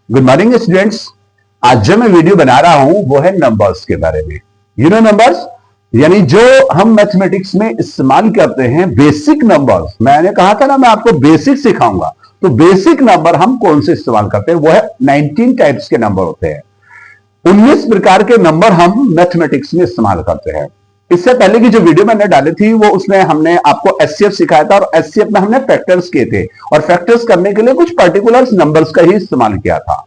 Good morning students. आज जो मैं वीडियो बना रहा हूं वो है नंबर्स के बारे में। नंबर्स यानी जो हम मैथमेटिक्स में इस्तेमाल करते हैं, बेसिक नंबर्स। मैंने कहा था ना मैं आपको बेसिक सिखाऊंगा, तो बेसिक नंबर हम कौन से इस्तेमाल करते हैं वो है 19 टाइप्स के नंबर होते हैं। 19 प्रकार के नंबर हम मैथमेटिक्स में इस्तेमाल करते हैं। इससे पहले की जो वीडियो मैंने डाली थी वो उसमें हमने आपको एचसीएफ सिखाया था और एचसीएफ में हमने फैक्टर्स किए थे और फैक्टर्स करने के लिए कुछ पर्टिकुलर नंबर्स का ही इस्तेमाल किया था।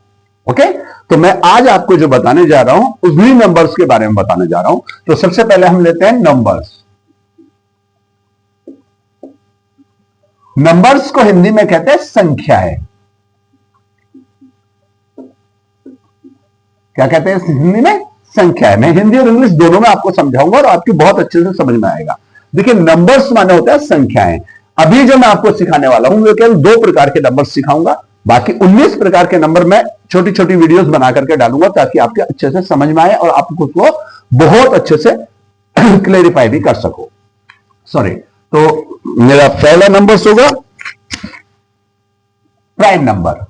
ओके, तो मैं आज आपको जो बताने जा रहा हूं उन्हीं नंबर्स के बारे में बताने जा रहा हूं। तो सबसे पहले हम लेते हैं नंबर्स। नंबर्स को हिंदी में कहते हैं संख्याएं। क्या कहते हैं हिंदी में? संख्या है। मैं हिंदी और इंग्लिश दोनों में आपको समझाऊंगा और आपकी बहुत अच्छे से समझ में आएगा। देखिए, नंबर्स माने होता है संख्याएं। अभी जो मैं आपको सिखाने वाला हूं वो केवल 2 प्रकार के नंबर सिखाऊंगा, बाकी 19 प्रकार के नंबर मैं छोटी छोटी वीडियोस बना करके डालूंगा ताकि आपके अच्छे से समझ में आए और आप उसको बहुत अच्छे से क्लेरिफाई भी कर सको। सॉरी, तो मेरा पहला नंबर होगा प्राइम नंबर।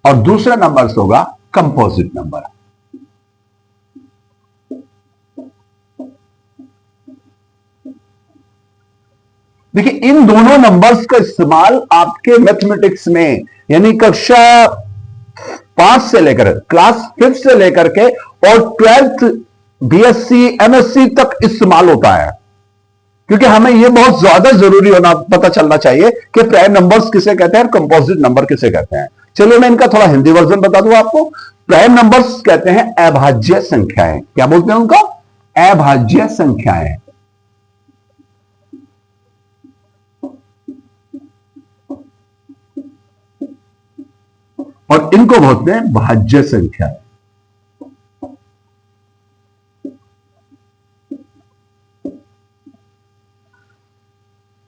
और दूसरा नंबर होगा कंपोजिट नंबर। देखिए, इन दोनों नंबर्स का इस्तेमाल आपके मैथमेटिक्स में यानी कक्षा 5 से लेकर क्लास 5 से लेकर के और 12th बीएससी एमएससी तक इस्तेमाल होता है, क्योंकि हमें यह बहुत ज्यादा जरूरी होना पता चलना चाहिए कि प्राइम नंबर्स किसे कहते हैं और कंपोजिट नंबर किसे कहते हैं। चलिए मैं इनका थोड़ा हिंदी वर्जन बता दूं आपको। प्राइम नंबर्स कहते हैं अभाज्य संख्याएं। क्या बोलते हैं उनका? अभाज्य संख्याएं। और इनको बोलते हैं भाज्य संख्याएं।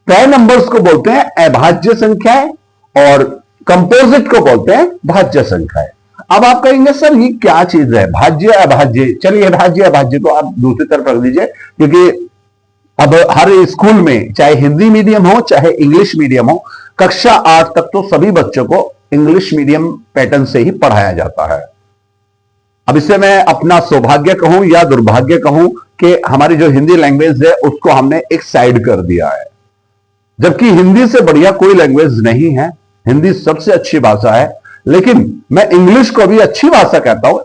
प्राइम नंबर्स को बोलते हैं अभाज्य संख्याएं और कंपोजिट को बोलते हैं भाज्य संख्याएं। अब आप कहेंगे सर ये क्या चीज है भाज्य अभाज्य? चलिए भाज्य अभाज्य को आप दूसरी तरफ रख दीजिए, क्योंकि अब हर स्कूल में चाहे हिंदी मीडियम हो चाहे इंग्लिश मीडियम हो, कक्षा 8 तक तो सभी बच्चों को इंग्लिश मीडियम पैटर्न से ही पढ़ाया जाता है। अब इससे मैं अपना सौभाग्य कहूं या दुर्भाग्य कहूं कि हमारी जो हिंदी लैंग्वेज है उसको हमने एक साइड कर दिया है, जबकि हिंदी से बढ़िया कोई लैंग्वेज नहीं है। हिंदी सबसे अच्छी भाषा है, लेकिन मैं इंग्लिश को भी अच्छी भाषा कहता हूं।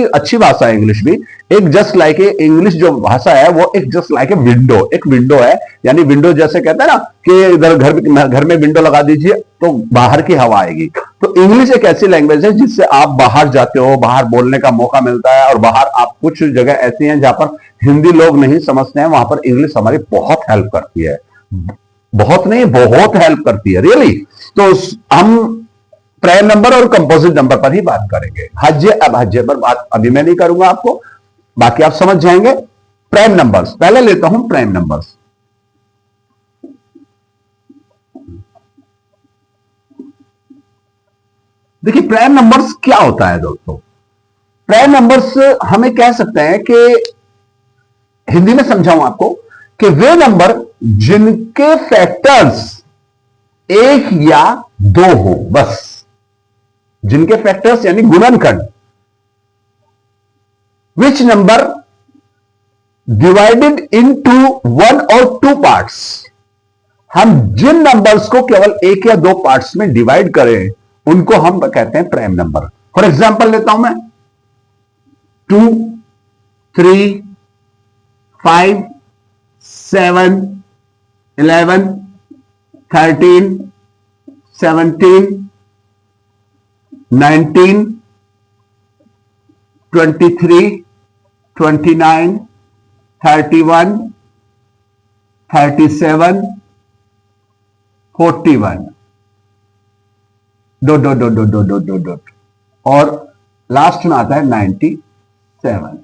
अच्छी भाषा है इंग्लिश भी। एक जस्ट लाइक इंग्लिश जो भाषा है वो एक जस्ट लाइक विंडो, एक विंडो है। यानी विंडो जैसे कहते हैं ना कि इधर घर में विंडो लगा दीजिए तो बाहर की हवा आएगी। तो इंग्लिश एक ऐसी लैंग्वेज है जिससे आप बाहर जाते हो, बाहर बोलने का मौका मिलता है और बाहर आप कुछ जगह ऐसी हैं जहां पर हिंदी लोग नहीं समझते हैं, वहां पर इंग्लिश हमारी बहुत हेल्प करती है। बहुत नहीं, बहुत हेल्प करती है, रियली। तो हम प्राइम नंबर और कंपोजिट नंबर पर ही बात करेंगे। भाज्य अभाज्य पर बात अभी मैं नहीं करूंगा आपको, बाकी आप समझ जाएंगे। प्राइम नंबर्स पहले लेता हूं। प्राइम नंबर्स देखिए, प्राइम नंबर्स क्या होता है दोस्तों? प्राइम नंबर्स हमें कह सकते हैं कि हिंदी में समझाऊं आपको कि वे नंबर जिनके फैक्टर्स 1 या 2 हो, बस। जिनके फैक्टर्स यानी गुणनखंड, विच नंबर डिवाइडेड इनटू 1 और 2 पार्ट्स। हम जिन नंबर्स को केवल 1 या 2 पार्ट्स में डिवाइड करें उनको हम कहते हैं प्राइम नंबर। फॉर एग्जांपल लेता हूं मैं 2, 3, 5, 7, 11, 13, 17, 19, 23, 29, 31, 37, 41, डॉट और लास्ट में आता है 97।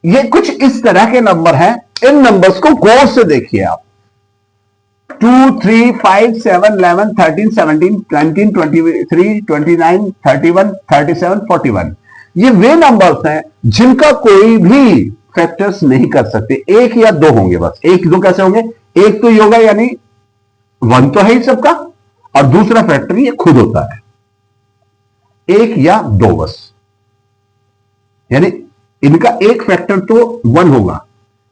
ये कुछ इस तरह के नंबर हैं। इन नंबर्स को गौर से देखिए आप। 2, 3, 5, 7, 11, 13, 17, 19, 23, 29, 31, 37, 41। ये वे नंबर्स हैं जिनका कोई भी फैक्टर्स नहीं कर सकते, एक या दो होंगे बस। एक दो कैसे होंगे? एक तो योगा यानी वन तो है ही सबका, और दूसरा फैक्टर ये खुद होता है। एक या दो बस, यानी इनका एक फैक्टर तो वन होगा,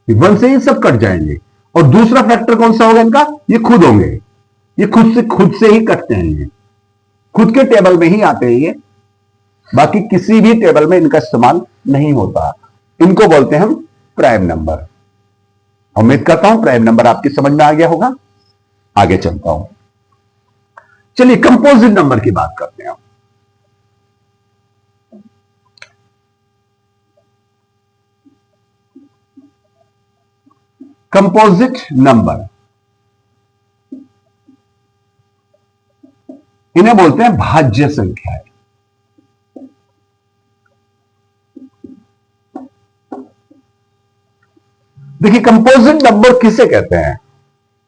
वन से ये सब कट जाएंगे, और दूसरा फैक्टर कौन सा होगा इनका? ये खुद होंगे। ये खुद से ही कटते हैं, ये खुद के टेबल में ही आते हैं ये, बाकी किसी भी टेबल में इनका इस्तेमाल नहीं होता। इनको बोलते हैं हम प्राइम नंबर। उम्मीद करता हूं प्राइम नंबर आपकी समझ में आ गया होगा। आगे चलता हूं, चलिए कंपोजिट नंबर की बात करते हैं। कंपोजिट नंबर इन्हें बोलते हैं भाज्य संख्याएं। देखिए कंपोजिट नंबर किसे कहते हैं?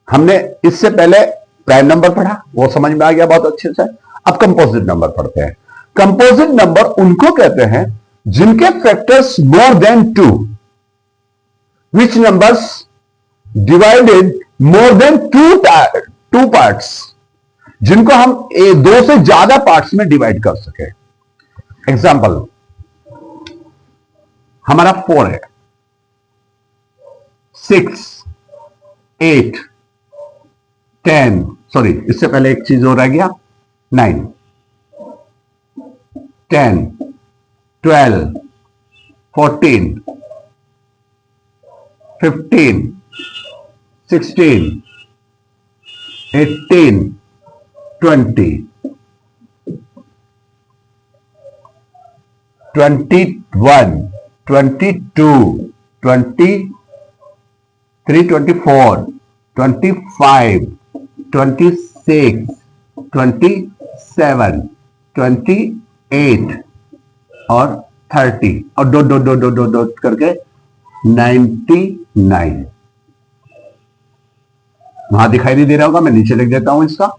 हमने इससे पहले प्राइम नंबर पढ़ा, वो समझ में आ गया बहुत अच्छे से। अब कंपोजिट नंबर पढ़ते हैं। कंपोजिट नंबर उनको कहते हैं जिनके factors more than two, which numbers divided more than two parts, जिनको हम दो से ज्यादा पार्ट्स में डिवाइड कर सके। एग्जाम्पल, हमारा 4 है, 6, 8, 10, सॉरी इससे पहले एक चीज और रह गया, 9, 10, 12, 14, 15, 16, 18, 20, 21, 22, 23, 24, 25, 26, 27, 28 और 30 और डॉट करके 99। वहां दिखाई नहीं दे रहा होगा, मैं नीचे लिख देता हूं इसका,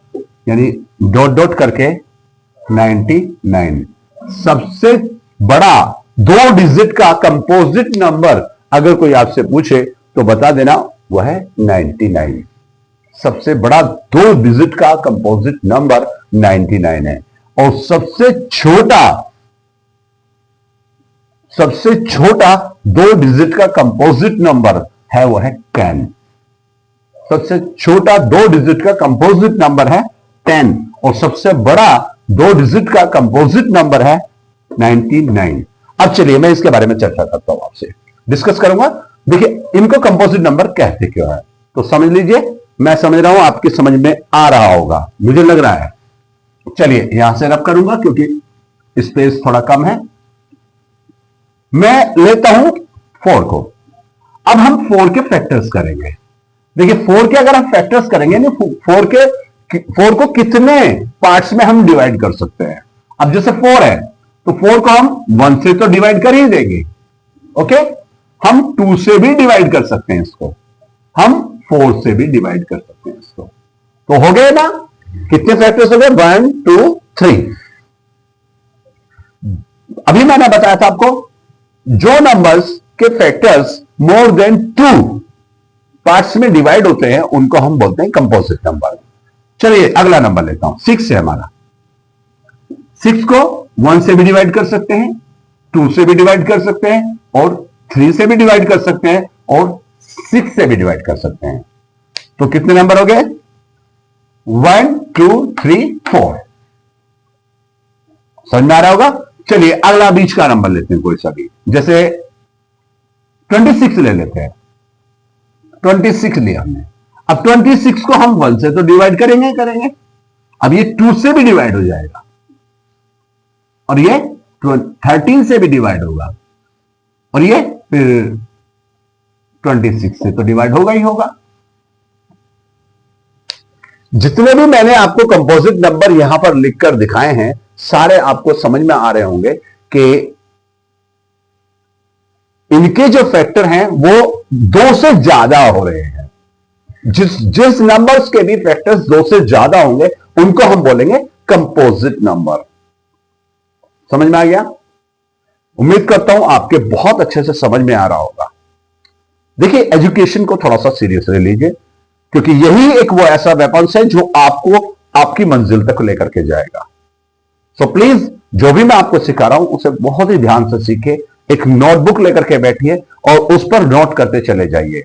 यानी डॉट करके 99। सबसे बड़ा 2 डिजिट का कंपोजिट नंबर अगर कोई आपसे पूछे तो बता देना वो है 99। सबसे बड़ा 2 डिजिट का कंपोजिट नंबर 99 है। और सबसे छोटा 2 डिजिट का कंपोजिट नंबर है वो है 10। सबसे छोटा 2 डिजिट का कंपोजिट नंबर है 10 और सबसे बड़ा 2 डिजिट का कंपोजिट नंबर है 99। अब चलिए मैं इसके बारे में चर्चा करता हूं, आपसे डिस्कस करूंगा। देखिए इनको कंपोजिट नंबर कहते क्यों है, तो समझ लीजिए। मैं समझ रहा हूं आपकी समझ में आ रहा होगा, मुझे लग रहा है। चलिए यहां से रब करूंगा क्योंकि स्पेस थोड़ा कम है। मैं लेता हूं 4 को। अब हम 4 के फैक्टर्स करेंगे। देखिए 4 के अगर हम फैक्टर्स करेंगे ना, 4 को कितने पार्ट्स में हम डिवाइड कर सकते हैं। अब जैसे 4 है तो 4 को हम 1 से तो डिवाइड कर ही देंगे, ओके। हम 2 से भी डिवाइड कर सकते हैं इसको, हम 4 से भी डिवाइड कर सकते हैं इसको। तो हो गए ना, कितने फैक्टर्स हो गए? 1, 2, 3। अभी मैंने बताया था आपको, जो नंबर्स के फैक्टर्स मोर देन 2 पार्ट्स में डिवाइड होते हैं उनको हम बोलते हैं कंपोजिट नंबर। चलिए अगला नंबर लेता हूं, 6 है हमारा। 6 को 1 से भी डिवाइड कर सकते हैं, 2 से भी डिवाइड कर सकते हैं, और 3 से भी डिवाइड कर सकते हैं, और 6 से भी डिवाइड कर सकते हैं। तो कितने नंबर हो गए? 1, 2, 3, 4। समझ में आ रहा होगा। चलिए अगला बीच का नंबर लेते हैं कोई सा भी, जैसे 26 ले लेते हैं। 26 लिया हमने। अब 26 को हम 1 से तो डिवाइड करेंगे। अब ये 2 से भी डिवाइड हो जाएगा, और ये 13 से भी डिवाइड होगा, और ये फिर 26 से तो डिवाइड होगा ही होगा। जितने भी मैंने आपको कंपोजिट नंबर यहां पर लिखकर दिखाए हैं, सारे आपको समझ में आ रहे होंगे कि इनके जो फैक्टर हैं वो 2 से ज्यादा हो रहे हैं। जिस नंबर्स के भी फैक्टर्स 2 से ज्यादा होंगे उनको हम बोलेंगे कंपोजिट नंबर। समझ में आ गया। उम्मीद करता हूं आपके बहुत अच्छे से समझ में आ रहा होगा। देखिए, एजुकेशन को थोड़ा सा सीरियसली लीजिए, क्योंकि यही एक वो ऐसा वेपन है जो आपको आपकी मंजिल तक लेकर के जाएगा। सो प्लीज, जो भी मैं आपको सिखा रहा हूं उसे बहुत ही ध्यान से सीखे। एक नोटबुक लेकर के बैठिए और उस पर नोट करते चले जाइए।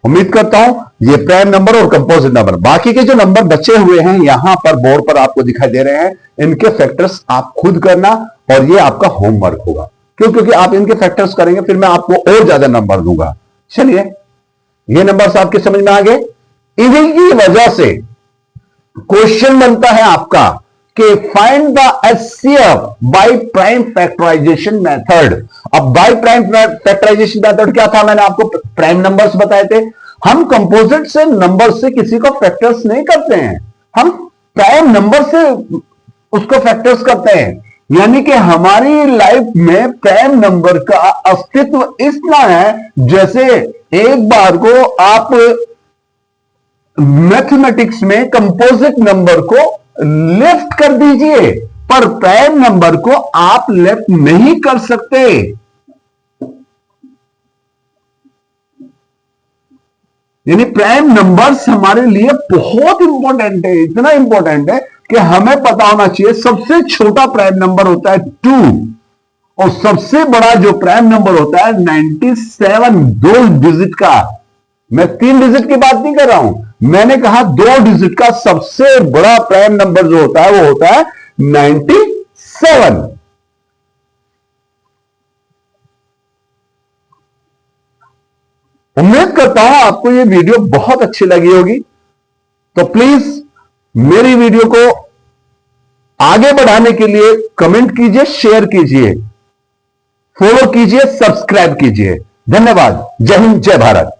उम्मीद करता हूं ये प्राइम नंबर और कंपोजिट नंबर, बाकी के जो नंबर बचे हुए हैं यहां पर बोर्ड पर आपको दिखाई दे रहे हैं, इनके फैक्टर्स आप खुद करना और ये आपका होमवर्क होगा। क्यों? क्योंकि आप इनके फैक्टर्स करेंगे फिर मैं आपको और ज्यादा नंबर दूंगा। चलिए, ये नंबर्स आपके समझ में आ गए। इन्हीं की वजह से क्वेश्चन बनता है आपका कि find the HCF by prime factorization method. अब बाय प्राइम फैक्टराइजेशन मेथड क्या था? मैंने आपको प्राइम नंबर्स बताए थे। हम कंपोजिट से नंबर से किसी को फैक्टर्स नहीं करते हैं, हम प्राइम नंबर से उसको फैक्टर्स करते हैं। यानी कि हमारी लाइफ में प्राइम नंबर का अस्तित्व इतना है जैसे एक बार को आप मैथमेटिक्स में कंपोजिट नंबर को लेफ्ट कर दीजिए, पर प्राइम नंबर को आप लेफ्ट नहीं कर सकते। यानी प्राइम नंबर्स हमारे लिए बहुत इंपॉर्टेंट है, इतना इंपॉर्टेंट है कि हमें पता होना चाहिए सबसे छोटा प्राइम नंबर होता है 2 और सबसे बड़ा जो प्राइम नंबर होता है 97, 2 डिजिट का। मैं 3 डिजिट की बात नहीं कर रहा हूं, मैंने कहा 2 डिजिट का सबसे बड़ा प्राइम नंबर जो होता है वो होता है 97। उम्मीद करता हूं आपको ये वीडियो बहुत अच्छी लगी होगी। तो प्लीज मेरी वीडियो को आगे बढ़ाने के लिए कमेंट कीजिए, शेयर कीजिए, फॉलो कीजिए, सब्सक्राइब कीजिए। धन्यवाद। जय हिंद, जय भारत।